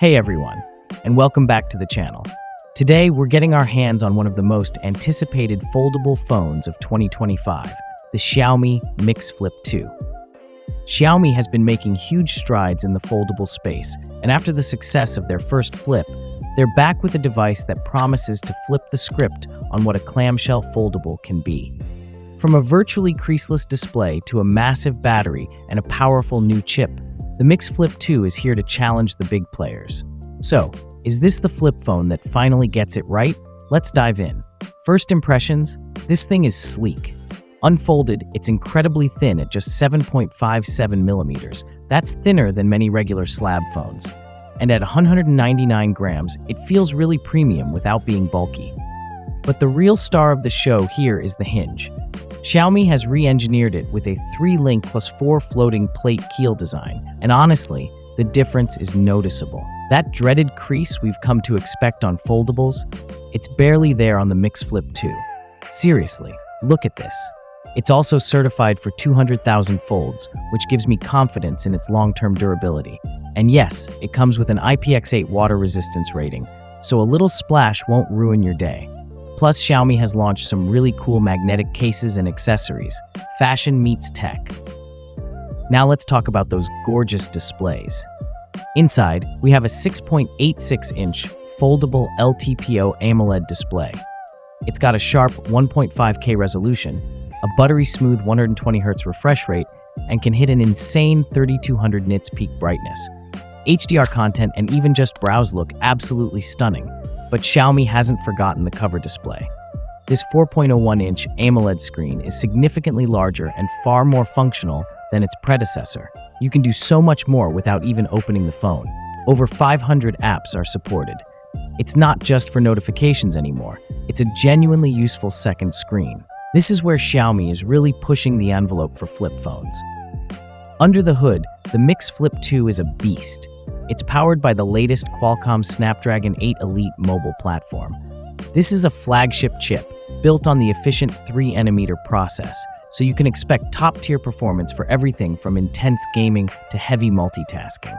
Hey everyone, and welcome back to the channel. Today we're getting our hands on one of the most anticipated foldable phones of 2025, the Xiaomi Mix Flip 2. Xiaomi has been making huge strides in the foldable space, and after the success of their first flip, they're back with a device that promises to flip the script on what a clamshell foldable can be. From a virtually creaseless display to a massive battery and a powerful new chip, the Mix Flip 2 is here to challenge the big players. So, is this the flip phone that finally gets it right? Let's dive in. First impressions, this thing is sleek. Unfolded, it's incredibly thin at just 7.57 millimeters. That's thinner than many regular slab phones. And at 199 grams, it feels really premium without being bulky. But the real star of the show here is the hinge. Xiaomi has re-engineered it with a 3-link plus 4 floating plate keel design, and honestly, the difference is noticeable. That dreaded crease we've come to expect on foldables, it's barely there on the Mix Flip 2. Seriously, look at this. It's also certified for 200,000 folds, which gives me confidence in its long-term durability. And yes, it comes with an IPX8 water resistance rating, so a little splash won't ruin your day. Plus, Xiaomi has launched some really cool magnetic cases and accessories. Fashion meets tech. Now let's talk about those gorgeous displays. Inside, we have a 6.86-inch foldable LTPO AMOLED display. It's got a sharp 1.5K resolution, a buttery-smooth 120Hz refresh rate, and can hit an insane 3200 nits peak brightness. HDR content and even just browse look absolutely stunning. But Xiaomi hasn't forgotten the cover display. This 4.01-inch AMOLED screen is significantly larger and far more functional than its predecessor. You can do so much more without even opening the phone. Over 500 apps are supported. It's not just for notifications anymore. It's a genuinely useful second screen. This is where Xiaomi is really pushing the envelope for flip phones. Under the hood, the Mix Flip 2 is a beast. It's powered by the latest Qualcomm Snapdragon 8 Elite mobile platform. This is a flagship chip, built on the efficient 3nm process, so you can expect top-tier performance for everything from intense gaming to heavy multitasking.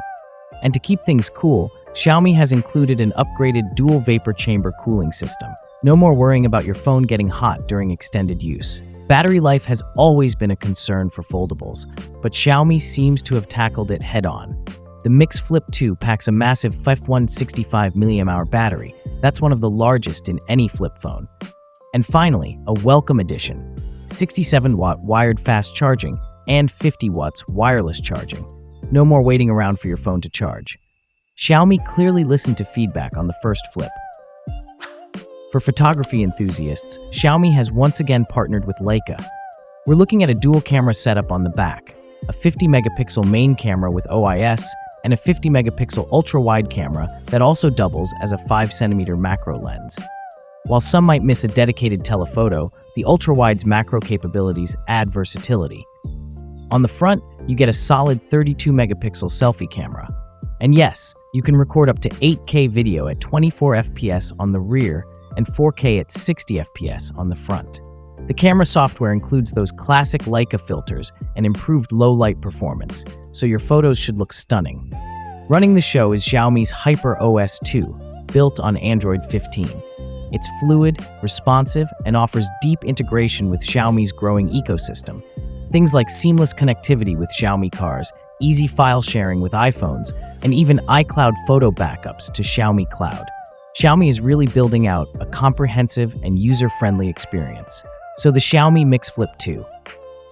And to keep things cool, Xiaomi has included an upgraded dual vapor chamber cooling system. No more worrying about your phone getting hot during extended use. Battery life has always been a concern for foldables, but Xiaomi seems to have tackled it head-on. The Mix Flip 2 packs a massive 5165 mAh battery. That's one of the largest in any flip phone. And finally, a welcome addition: 67-watt wired fast charging and 50 watts wireless charging. No more waiting around for your phone to charge. Xiaomi clearly listened to feedback on the first flip. For photography enthusiasts, Xiaomi has once again partnered with Leica. We're looking at a dual camera setup on the back, a 50-megapixel main camera with OIS, and a 50-megapixel ultra-wide camera that also doubles as a 5cm macro lens. While some might miss a dedicated telephoto, the ultra-wide's macro capabilities add versatility. On the front, you get a solid 32-megapixel selfie camera. And yes, you can record up to 8K video at 24 FPS on the rear and 4K at 60 FPS on the front. The camera software includes those classic Leica filters and improved low-light performance, so your photos should look stunning. Running the show is Xiaomi's Hyper OS 2, built on Android 15. It's fluid, responsive, and offers deep integration with Xiaomi's growing ecosystem. Things like seamless connectivity with Xiaomi cars, easy file sharing with iPhones, and even iCloud photo backups to Xiaomi Cloud. Xiaomi is really building out a comprehensive and user-friendly experience. So the Xiaomi Mix Flip 2.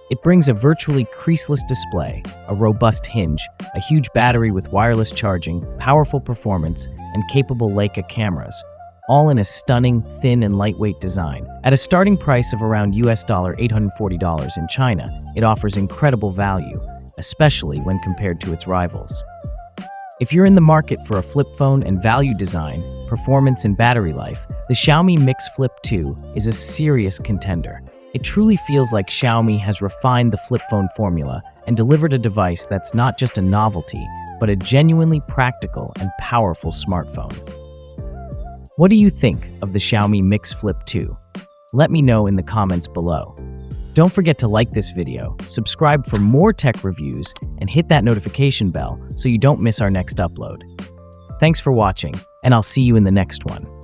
It brings a virtually creaseless display, a robust hinge, a huge battery with wireless charging, powerful performance, and capable Leica cameras, all in a stunning, thin and lightweight design. At a starting price of around $840 in China, it offers incredible value, especially when compared to its rivals. If you're in the market for a flip phone and value design, performance and battery life, the Xiaomi Mix Flip 2 is a serious contender. It truly feels like Xiaomi has refined the flip phone formula and delivered a device that's not just a novelty, but a genuinely practical and powerful smartphone. What do you think of the Xiaomi Mix Flip 2? Let me know in the comments below. Don't forget to like this video, subscribe for more tech reviews, and hit that notification bell so you don't miss our next upload. Thanks for watching, and I'll see you in the next one.